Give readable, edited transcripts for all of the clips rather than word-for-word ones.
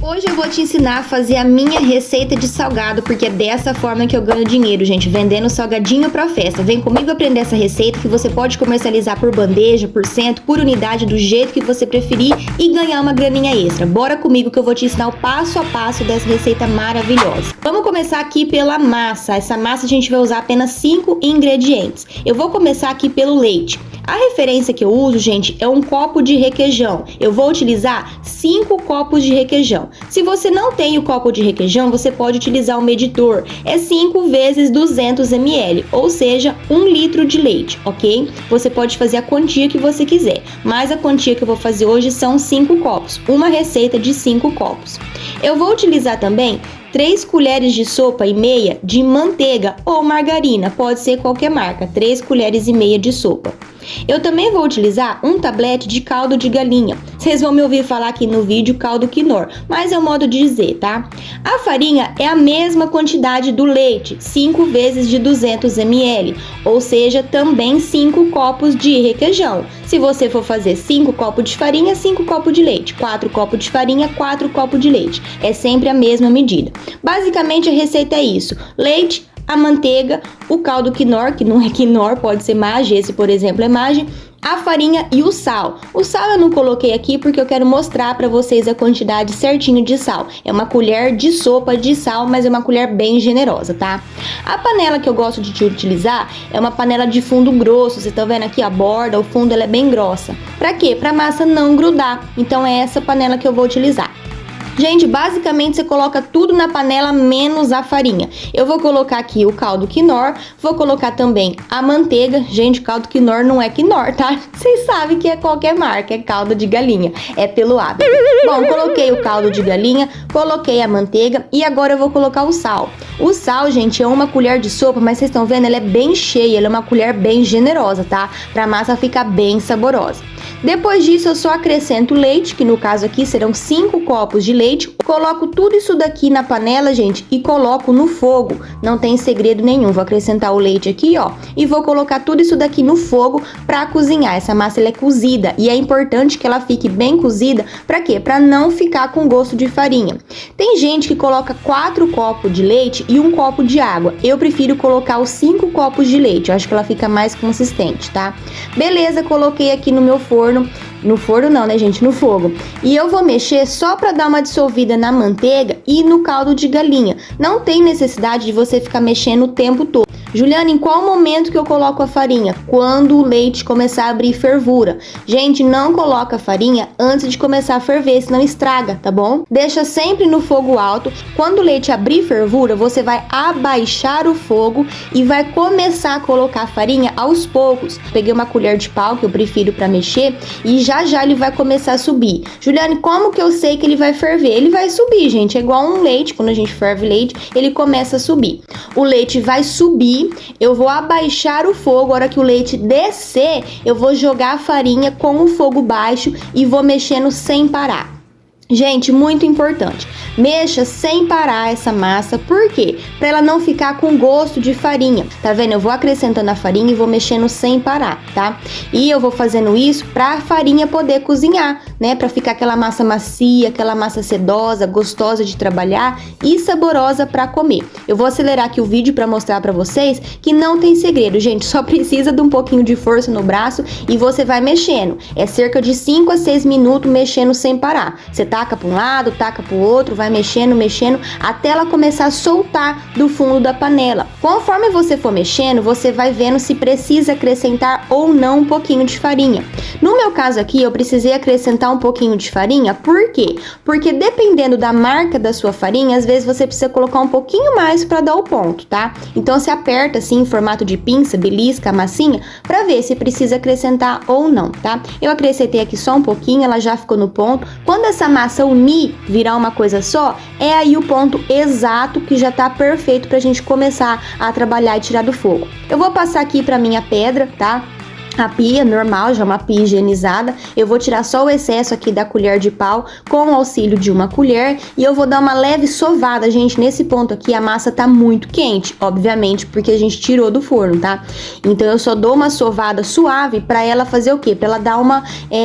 Hoje eu vou te ensinar a fazer a minha receita de salgado, porque é dessa forma que eu ganho dinheiro, gente, vendendo salgadinho pra festa. Vem comigo aprender essa receita que você pode comercializar por bandeja, por cento, por unidade, do jeito que você preferir e ganhar uma graninha extra. Bora comigo que eu vou te ensinar o passo a passo dessa receita maravilhosa. Vamos começar aqui pela massa. Essa massa a gente vai usar apenas 5 ingredientes. Eu vou começar aqui pelo leite. A referência que eu uso, gente, é um copo de requeijão. Eu vou utilizar 5 copos de requeijão. Se você não tem o copo de requeijão, você pode utilizar o medidor. É 5 vezes 200 ml, ou seja, 1 litro de leite, ok? Você pode fazer a quantia que você quiser, mas a quantia que eu vou fazer hoje são 5 copos. Uma receita de 5 copos. Eu vou utilizar também 3 colheres de sopa e meia de manteiga ou margarina, pode ser qualquer marca, 3 colheres e meia de sopa. Eu também vou utilizar um tablete de caldo de galinha. Vocês vão me ouvir falar aqui no vídeo caldo quinor, mas é o modo de dizer, tá? A farinha é a mesma quantidade do leite, 5 vezes de 200 ml, ou seja, também 5 copos de requeijão. Se você for fazer 5 copos de farinha, 5 copos de leite, 4 copos de farinha, 4 copos de leite. É sempre a mesma medida. Basicamente a receita é isso: leite, a manteiga, o caldo quinor, que não é quinor, pode ser Maggi, esse por exemplo é Maggi, a farinha e o sal. O sal eu não coloquei aqui porque eu quero mostrar para vocês a quantidade certinho de sal. É uma colher de sopa de sal, mas é uma colher bem generosa, tá? A panela que eu gosto de utilizar é uma panela de fundo grosso. Você tá vendo aqui a borda, o fundo ela é bem grossa. Pra quê? Pra massa não grudar. Então é essa panela que eu vou utilizar. Gente, basicamente você coloca tudo na panela menos a farinha. Eu vou colocar aqui o caldo quinor, vou colocar também a manteiga. Gente, caldo quinor não é quinor, tá? Vocês sabem que é qualquer marca, é caldo de galinha, é pelo hábito. Bom, coloquei o caldo de galinha, coloquei a manteiga e agora eu vou colocar o sal. O sal, gente, é uma colher de sopa, mas vocês estão vendo, ela é bem cheia, ela é uma colher bem generosa, tá? Pra massa ficar bem saborosa. Depois disso, eu só acrescento leite, que no caso aqui serão 5 copos de leite. Coloco tudo isso daqui na panela, gente, e coloco no fogo. Não tem segredo nenhum. Vou acrescentar o leite aqui, ó, e vou colocar tudo isso daqui no fogo pra cozinhar. Essa massa ela é cozida e é importante que ela fique bem cozida. Pra quê? Pra não ficar com gosto de farinha. Tem gente que coloca 4 copos de leite e 1 copo de água. Eu prefiro colocar os 5 copos de leite. Eu acho que ela fica mais consistente, tá? Beleza, coloquei aqui no meu forno. No forno não, né, gente? No fogo. E eu vou mexer só pra dar uma dissolvida na manteiga e no caldo de galinha. Não tem necessidade de você ficar mexendo o tempo todo. Juliana, em qual momento que eu coloco a farinha? Quando o leite começar a abrir fervura. Gente, não coloca a farinha antes de começar a ferver, senão estraga, tá bom? Deixa sempre no fogo alto. Quando o leite abrir fervura, você vai abaixar o fogo e vai começar a colocar a farinha aos poucos. Peguei uma colher de pau, que eu prefiro pra mexer, e já ele vai começar a subir. Juliane, como que eu sei que ele vai ferver? Ele vai subir, gente. É igual um leite, quando a gente ferve leite, ele começa a subir. O leite vai subir, eu vou abaixar o fogo. A hora que o leite descer, eu vou jogar a farinha com o fogo baixo e vou mexendo sem parar. Gente, muito importante, mexa sem parar essa massa. Por quê? Para ela não ficar com gosto de farinha. Tá vendo? Eu vou acrescentando a farinha e vou mexendo sem parar, tá? E eu vou fazendo isso para a farinha poder cozinhar, né? Para ficar aquela massa macia, aquela massa sedosa, gostosa de trabalhar e saborosa para comer. Eu vou acelerar aqui o vídeo para mostrar para vocês que não tem segredo, gente. Só precisa de um pouquinho de força no braço e você vai mexendo. É cerca de 5 a 6 minutos mexendo sem parar. Você taca para um lado, taca para o outro, vai mexendo, até ela começar a soltar do fundo da panela. Conforme você for mexendo, você vai vendo se precisa acrescentar ou não um pouquinho de farinha. No meu caso aqui, eu precisei acrescentar um pouquinho de farinha. Por quê? Porque dependendo da marca da sua farinha, às vezes você precisa colocar um pouquinho mais para dar o ponto, tá? Então você aperta assim em formato de pinça, belisca a massinha para ver se precisa acrescentar ou não, tá? Eu acrescentei aqui só um pouquinho, ela já ficou no ponto. Quando essa massa unir, virar uma coisa só, é aí o ponto exato que já tá perfeito pra gente começar a trabalhar e tirar do fogo. Eu vou passar aqui pra minha pedra, tá? a pia normal, já uma pia higienizada. Eu vou tirar só o excesso aqui da colher de pau com o auxílio de uma colher e eu vou dar uma leve sovada, gente. Nesse ponto aqui a massa tá muito quente, obviamente, porque a gente tirou do forno, tá? Então eu só dou uma sovada suave pra ela fazer o quê? Pra ela dar uma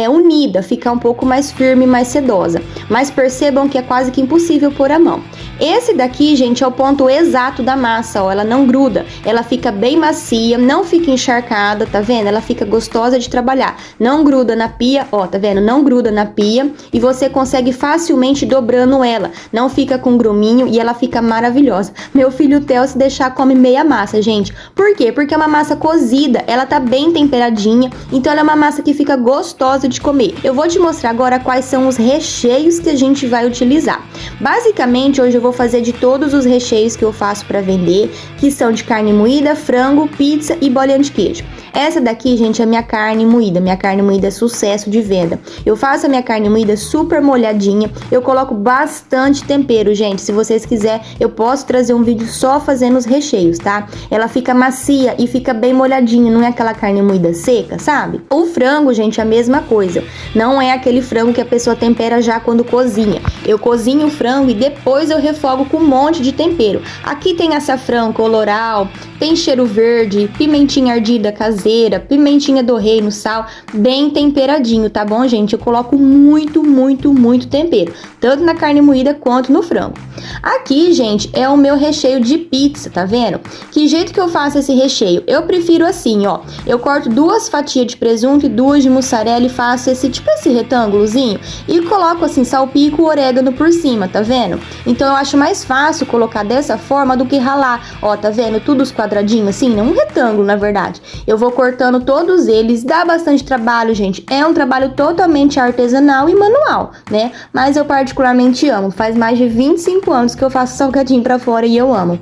unida, ficar um pouco mais firme, mais sedosa. Mas percebam que é quase que impossível pôr a mão. Esse daqui, gente, é o ponto exato da massa, ó, ela não gruda, ela fica bem macia, não fica encharcada, tá vendo? Ela fica gostosa de trabalhar, não gruda na pia, ó, tá vendo? Não gruda na pia e você consegue facilmente dobrando ela, não fica com gruminho e ela fica maravilhosa. Meu filho Theo, se deixar, come meia massa, gente. Por quê? Porque é uma massa cozida, ela tá bem temperadinha, então ela é uma massa que fica gostosa de comer. Eu vou te mostrar agora quais são os recheios que a gente vai utilizar. Basicamente, hoje eu vou fazer de todos os recheios que eu faço para vender, que são de carne moída, frango, pizza e bolinha de queijo. Essa daqui, gente, é minha carne moída. Minha carne moída é sucesso de venda. Eu faço a minha carne moída super molhadinha. Eu coloco bastante tempero, gente. Se vocês quiserem, eu posso trazer um vídeo só fazendo os recheios, tá? Ela fica macia e fica bem molhadinha. Não é aquela carne moída seca, sabe? O frango, gente, é a mesma coisa. Não é aquele frango que a pessoa tempera já quando cozinha. Eu cozinho o frango e depois eu refogo com um monte de tempero. Aqui tem açafrão, colorau, tem cheiro verde, pimentinha ardida caseira, pimentinha do reino, sal, bem temperadinho, tá bom, gente? Eu coloco muito, muito, muito tempero, tanto na carne moída quanto no frango. Aqui, gente, é o meu recheio de pizza, tá vendo? Que jeito que eu faço esse recheio? Eu prefiro assim, ó. Eu corto 2 fatias de presunto e 2 de mussarela e faço esse retângulozinho e coloco assim, salpico o orégano por cima, tá vendo? Então eu acho mais fácil colocar dessa forma do que ralar. Ó, tá vendo? Tudo os quadradinhos assim, né? Um retângulo, na verdade. Eu vou cortando todos eles, dá bastante trabalho, gente. É um trabalho totalmente artesanal e manual, né? Mas eu particularmente amo. Faz mais de 25 anos que eu faço salgadinho pra fora e eu amo.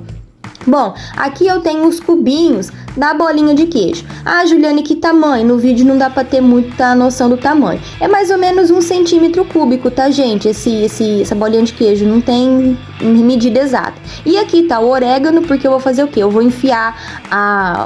Bom, aqui eu tenho os cubinhos da bolinha de queijo. Ah, Juliane, que tamanho? No vídeo não dá pra ter muita noção do tamanho. É mais ou menos 1 centímetro cúbico, tá, gente? Essa bolinha de queijo não tem medida exata. E aqui tá o orégano, porque eu vou fazer o quê? Eu vou enfiar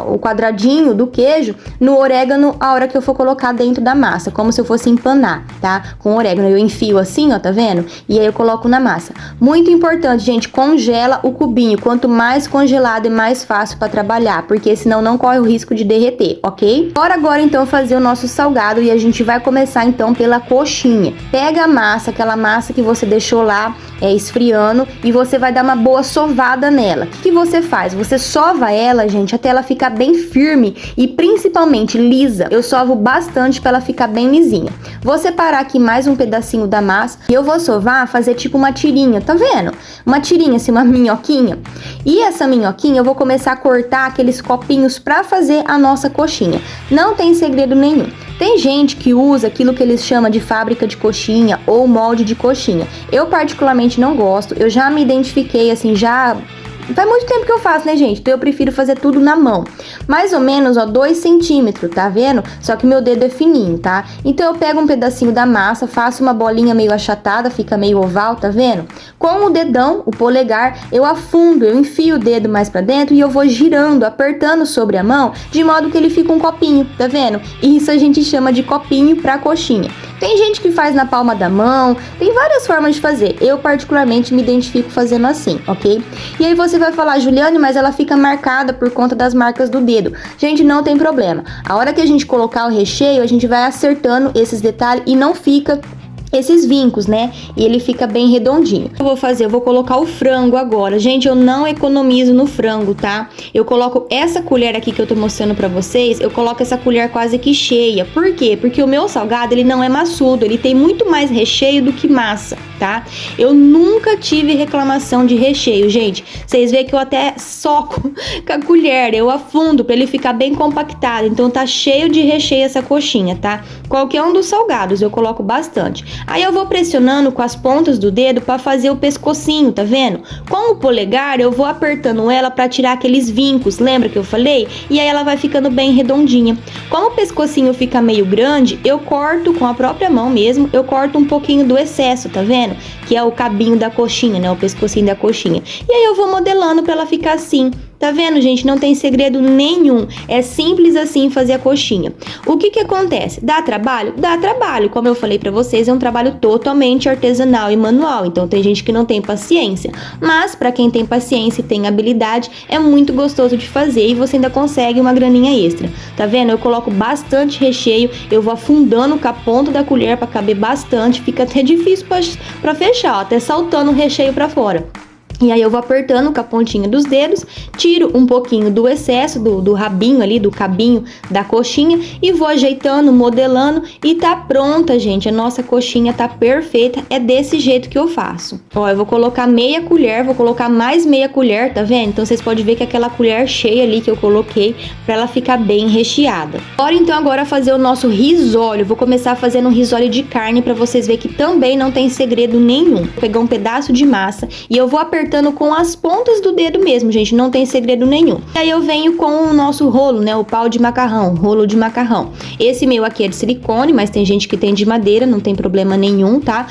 o quadradinho do queijo no orégano a hora que eu for colocar dentro da massa, como se eu fosse empanar, tá? Com orégano. Eu enfio assim, ó, tá vendo? E aí eu coloco na massa. Muito importante, gente, congela o cubinho. Quanto mais congelado é mais fácil para trabalhar, porque senão não corre o risco de derreter, ok? Bora agora então fazer o nosso salgado e a gente vai começar então pela coxinha. Pega a massa, aquela massa que você deixou lá esfriando e você vai dar uma boa sovada nela. O que você faz? Você sova ela, gente, até ela ficar bem firme e principalmente lisa. Eu sovo bastante para ela ficar bem lisinha. Vou separar aqui mais um pedacinho da massa e eu vou sovar, fazer tipo uma tirinha, tá vendo? Uma tirinha, assim, uma minhoquinha. E essa minhoquinha eu vou começar a cortar aqueles copinhos para fazer a nossa coxinha. Não tem segredo nenhum. Tem gente que usa aquilo que eles chamam de fábrica de coxinha ou molde de coxinha. Eu particularmente não gosto. Eu já me identifiquei assim, já faz muito tempo que eu faço, né, gente? Então eu prefiro fazer tudo na mão. Mais ou menos, ó, 2 centímetros, tá vendo? Só que meu dedo é fininho, tá? Então eu pego um pedacinho da massa, faço uma bolinha meio achatada, fica meio oval, tá vendo? Com o dedão, o polegar, eu afundo, eu enfio o dedo mais pra dentro e eu vou girando, apertando sobre a mão, de modo que ele fica um copinho, tá vendo? E isso a gente chama de copinho pra coxinha. Tem gente que faz na palma da mão, tem várias formas de fazer. Eu particularmente me identifico fazendo assim, ok? E aí você vai falar, Juliane, mas ela fica marcada por conta das marcas do dedo. Gente, não tem problema. A hora que a gente colocar o recheio, a gente vai acertando esses detalhes e não fica esses vincos, né? E ele fica bem redondinho. Eu vou colocar o frango agora. Gente, eu não economizo no frango, tá? Eu coloco essa colher aqui que eu tô mostrando pra vocês, eu coloco essa colher quase que cheia. Por quê? Porque o meu salgado, ele não é maçudo, ele tem muito mais recheio do que massa, tá? Eu nunca tive reclamação de recheio, gente. Vocês veem que eu até soco com a colher, eu afundo pra ele ficar bem compactado. Então tá cheio de recheio essa coxinha, tá? Qualquer um dos salgados eu coloco bastante. Aí eu vou pressionando com as pontas do dedo para fazer o pescocinho, tá vendo? Com o polegar eu vou apertando ela para tirar aqueles vincos, lembra que eu falei? E aí ela vai ficando bem redondinha. Como o pescocinho fica meio grande, eu corto com a própria mão mesmo, eu corto um pouquinho do excesso, tá vendo? que é o cabinho da coxinha, né? O pescocinho da coxinha. E aí eu vou modelando pra ela ficar assim. Tá vendo, gente? Não tem segredo nenhum. É simples assim fazer a coxinha. O que acontece? Dá trabalho? Dá trabalho. Como eu falei pra vocês, é um trabalho totalmente artesanal e manual. Então tem gente que não tem paciência. Mas pra quem tem paciência e tem habilidade, é muito gostoso de fazer e você ainda consegue uma graninha extra. Tá vendo? Eu coloco bastante recheio, eu vou afundando com a ponta da colher pra caber bastante. Fica até difícil pra fechar, ó, até saltando o recheio pra fora. E aí eu vou apertando com a pontinha dos dedos, tiro um pouquinho do excesso, do rabinho ali, do cabinho da coxinha e vou ajeitando, modelando e tá pronta, gente. A nossa coxinha tá perfeita, é desse jeito que eu faço. Ó, eu vou colocar meia colher, vou colocar mais meia colher, tá vendo? Então vocês podem ver que aquela colher cheia ali que eu coloquei pra ela ficar bem recheada. Bora então agora fazer o nosso risólio. Vou começar fazendo um risólio de carne pra vocês verem que também não tem segredo nenhum. Vou pegar um pedaço de massa e eu vou apertando com as pontas do dedo mesmo, gente, não tem segredo nenhum. E aí eu venho com o nosso rolo, né, o pau de macarrão, rolo de macarrão. Esse meu aqui é de silicone, mas tem gente que tem de madeira, não tem problema nenhum, tá?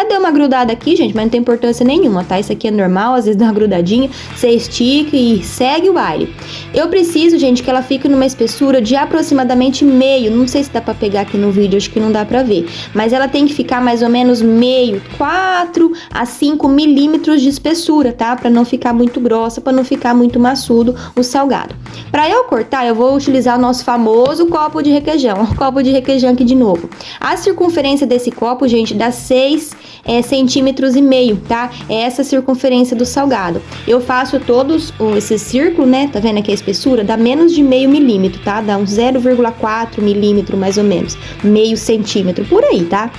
Deu uma grudada aqui, gente, mas não tem importância nenhuma, tá? Isso aqui é normal, às vezes dá uma grudadinha, você estica e segue o baile. Eu preciso, gente, que ela fique numa espessura de aproximadamente meio, não sei se dá pra pegar aqui no vídeo, acho que não dá pra ver, mas ela tem que ficar mais ou menos meio, 4 a 5 milímetros de espessura, tá? Para não ficar muito grossa, para não ficar muito maçudo o salgado. Para eu cortar, eu vou utilizar o nosso famoso copo de requeijão. O copo de requeijão aqui de novo. A circunferência desse copo, gente, dá 6 centímetros e meio, tá? É essa a circunferência do salgado. Eu faço todos esse círculo, né? Tá vendo aqui a espessura? Dá menos de meio milímetro, tá? Dá uns 0,4 milímetro mais ou menos. Meio centímetro, por aí, tá?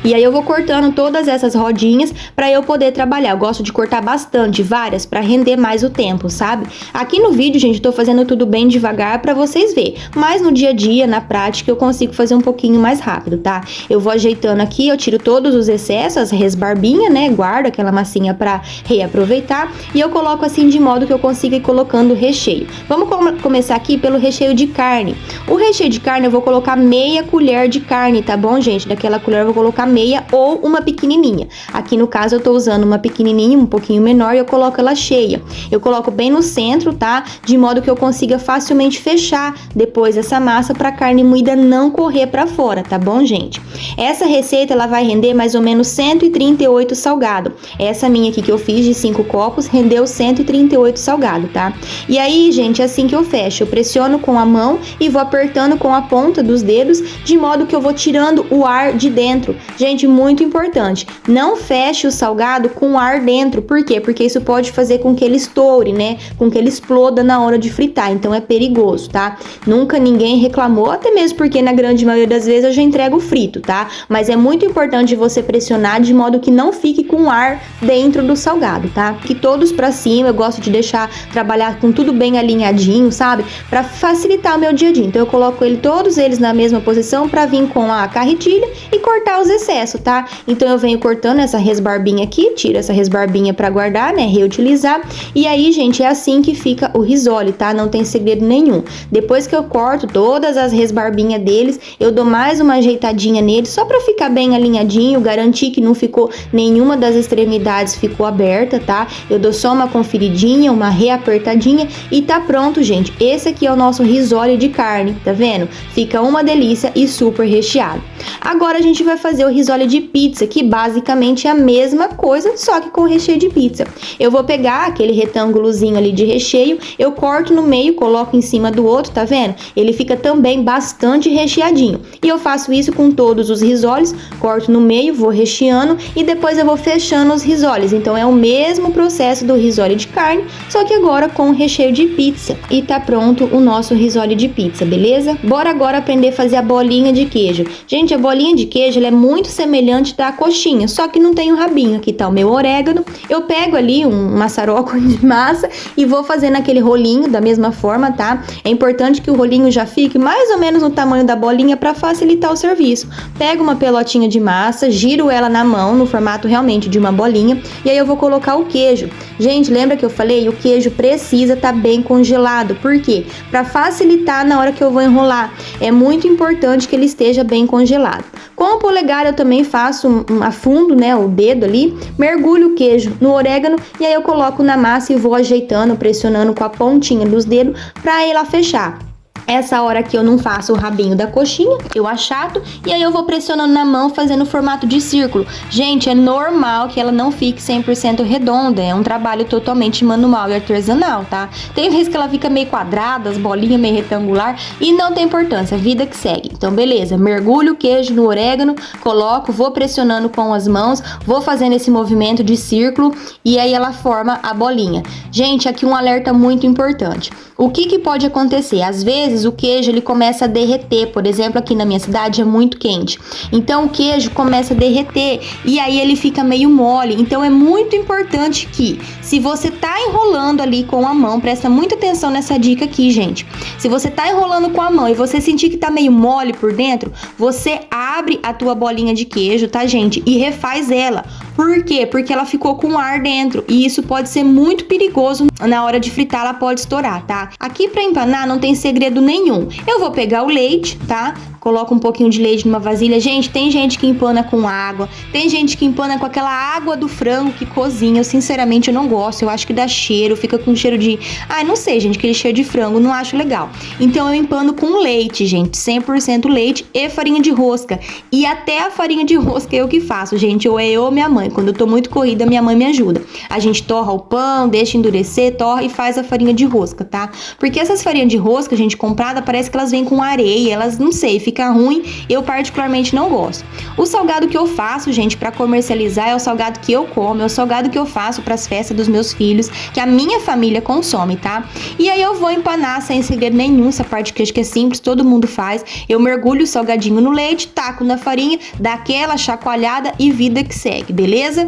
E aí eu vou cortando todas essas rodinhas para eu poder trabalhar. Eu gosto de cortar bastante, várias, para render mais o tempo, sabe? Aqui no vídeo, gente, tô fazendo tudo bem devagar para vocês verem. Mas no dia a dia, na prática, eu consigo fazer um pouquinho mais rápido, tá? Eu vou ajeitando aqui, eu tiro todos os excessos, as resbarbinhas, né? Guardo aquela massinha para reaproveitar. E eu coloco assim de modo que eu consiga ir colocando o recheio. Vamos começar aqui pelo recheio de carne. O recheio de carne eu vou colocar meia colher de carne, tá bom, gente? Daquela colher eu vou colocar meia ou uma pequenininha. Aqui no caso eu tô usando uma pequenininha, um pouquinho menor, e eu coloco ela cheia. Eu coloco bem no centro, tá? De modo que eu consiga facilmente fechar depois essa massa pra carne moída não correr pra fora, tá bom, gente? Essa receita ela vai render mais ou menos 138 salgado. Essa minha aqui que eu fiz de 5 copos rendeu 138 salgado, tá? E aí, gente, é assim que eu fecho. Eu pressiono com a mão e vou apertando com a ponta dos dedos, de modo que eu vou tirando o ar de dentro. Gente, muito importante, não feche o salgado com ar dentro. Por quê? Porque isso pode fazer com que ele estoure, né? Com que ele exploda na hora de fritar, então é perigoso, tá? Nunca ninguém reclamou, até mesmo porque na grande maioria das vezes eu já entrego frito, tá? Mas é muito importante você pressionar de modo que não fique com ar dentro do salgado, tá? Que todos pra cima, eu gosto de deixar trabalhar com tudo bem alinhadinho, sabe? Pra facilitar o meu dia a dia. Então eu coloco todos eles na mesma posição pra vir com a carretilha e cortar os excessos, tá? Então eu venho cortando essa resbarbinha aqui, tiro essa resbarbinha pra guardar, né? Reutilizar. E aí, gente, é assim que fica o risole, tá? Não tem segredo nenhum. Depois que eu corto todas as resbarbinhas deles, eu dou mais uma ajeitadinha nele, só pra ficar bem alinhadinho, garantir que não ficou nenhuma das extremidades ficou aberta, tá? Eu dou só uma conferidinha, uma reapertadinha e tá pronto, gente. Esse aqui é o nosso risole de carne, tá vendo? Fica uma delícia e super recheado. Agora a gente vai fazer o risole de pizza, que basicamente é a mesma coisa, só que com recheio de pizza. Eu vou pegar aquele retângulozinho ali de recheio, eu corto no meio, coloco em cima do outro, tá vendo? Ele fica também bastante recheadinho. E eu faço isso com todos os risoles, corto no meio, vou recheando e depois eu vou fechando os risoles. Então é o mesmo processo do risole de carne, só que agora com recheio de pizza. E tá pronto o nosso risole de pizza, beleza? Bora agora aprender a fazer a bolinha de queijo. Gente, a bolinha de queijo ela é muito semelhante da coxinha, só que não tem o rabinho. Aqui tá o meu orégano. Eu pego ali um maçaroco de massa e vou fazendo aquele rolinho da mesma forma, tá? É importante que o rolinho já fique mais ou menos no tamanho da bolinha para facilitar o serviço. Pego uma pelotinha de massa, giro ela na mão, no formato realmente de uma bolinha, e aí eu vou colocar o queijo. Gente, lembra que eu falei? O queijo precisa estar bem congelado. Por quê? Para facilitar na hora que eu vou enrolar. É muito importante que ele esteja bem congelado. Com o polegar eu também faço afundo, né, o dedo ali, mergulho o queijo no orégano e aí eu coloco na massa e vou ajeitando, pressionando com a pontinha dos dedos para ela fechar. Essa hora que eu não faço o rabinho da coxinha, eu achato e aí eu vou pressionando na mão, fazendo o formato de círculo. Gente, é normal que ela não fique 100% redonda, é um trabalho totalmente manual e artesanal, tá? Tem vezes que ela fica meio quadrada, as bolinhas meio retangular e não tem importância, vida que segue. Então, beleza, mergulho o queijo no orégano, coloco, vou pressionando com as mãos, vou fazendo esse movimento de círculo e aí ela forma a bolinha. Gente, aqui um alerta muito importante. O que pode acontecer? Às vezes o queijo ele começa a derreter, por exemplo, aqui na minha cidade é muito quente. Então o queijo começa a derreter e aí ele fica meio mole. Então é muito importante que, se você tá enrolando ali com a mão, presta muita atenção nessa dica aqui, gente. Se você tá enrolando com a mão e você sentir que tá meio mole por dentro, você abre a tua bolinha de queijo, tá, gente? E refaz ela. Por quê? Porque ela ficou com ar dentro e isso pode ser muito perigoso. Na hora de fritar, ela pode estourar, tá? Aqui para empanar não tem segredo nenhum. Eu vou pegar o leite, tá? Coloca um pouquinho de leite numa vasilha. Gente, tem gente que empana com água, tem gente que empana com aquela água do frango que cozinha. Eu, sinceramente, eu não gosto. Eu acho que dá cheiro, fica com cheiro de... Ai, não sei, gente, aquele cheiro de frango, não acho legal. Então, eu empano com leite, gente, 100% leite e farinha de rosca. E até a farinha de rosca é eu que faço, gente, ou é eu ou minha mãe. Quando eu tô muito corrida, minha mãe me ajuda. A gente torra o pão, deixa endurecer, torra e faz a farinha de rosca, tá? Porque essas farinhas de rosca, gente, comprada, parece que elas vêm com areia, elas, não sei, fica ruim, eu particularmente não gosto. O salgado que eu faço, gente, para comercializar é o salgado que eu como, é o salgado que eu faço para as festas dos meus filhos, que a minha família consome, tá? E aí eu vou empanar sem segredo nenhum, essa parte que eu acho que é simples, todo mundo faz. Eu mergulho o salgadinho no leite, taco na farinha, dá aquela chacoalhada e vida que segue, beleza?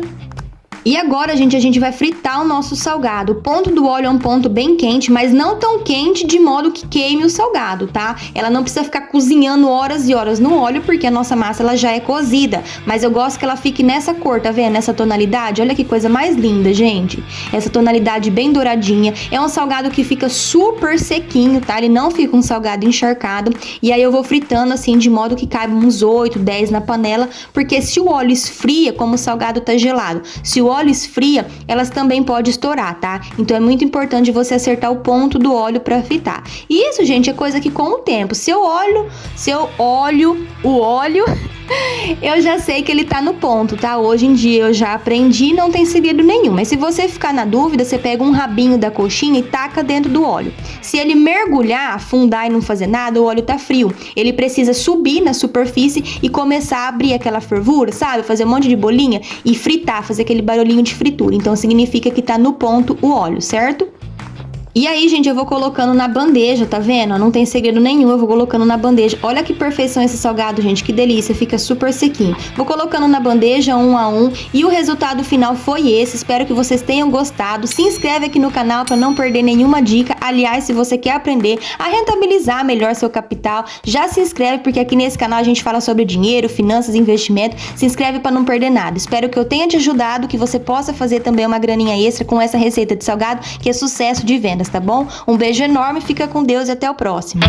E agora, gente, a gente vai fritar o nosso salgado. O ponto do óleo é um ponto bem quente, mas não tão quente de modo que queime o salgado, tá? Ela não precisa ficar cozinhando horas e horas no óleo, porque a nossa massa ela já é cozida. Mas eu gosto que ela fique nessa cor, tá vendo? Nessa tonalidade. Olha que coisa mais linda, gente. Essa tonalidade bem douradinha. É um salgado que fica super sequinho, tá? Ele não fica um salgado encharcado. E aí eu vou fritando assim, de modo que caiba uns 8, 10 na panela, porque se o óleo esfria, como o salgado tá gelado, se o óleo esfria, elas também podem estourar, tá? Então é muito importante você acertar o ponto do óleo para fritar. E isso, gente, é coisa que com o tempo, se eu olho o óleo, eu já sei que ele tá no ponto, tá? Hoje em dia eu já aprendi, não tem segredo nenhum. Mas se você ficar na dúvida, você pega um rabinho da coxinha e taca dentro do óleo. Se ele mergulhar, afundar e não fazer nada, o óleo tá frio. Ele precisa subir na superfície e começar a abrir aquela fervura, sabe? Fazer um monte de bolinha e fritar, fazer aquele barulhinho de fritura. Então significa que tá no ponto o óleo, certo? E aí, gente, eu vou colocando na bandeja, tá vendo? Não tem segredo nenhum, eu vou colocando na bandeja. Olha que perfeição esse salgado, gente, que delícia, fica super sequinho. Vou colocando na bandeja um a um e o resultado final foi esse. Espero que vocês tenham gostado. Se inscreve aqui no canal para não perder nenhuma dica. Aliás, se você quer aprender a rentabilizar melhor seu capital, já se inscreve, porque aqui nesse canal a gente fala sobre dinheiro, finanças, investimento. Se inscreve para não perder nada. Espero que eu tenha te ajudado, que você possa fazer também uma graninha extra com essa receita de salgado, que é sucesso de venda. Tá bom? Um beijo enorme, fica com Deus e até o próximo.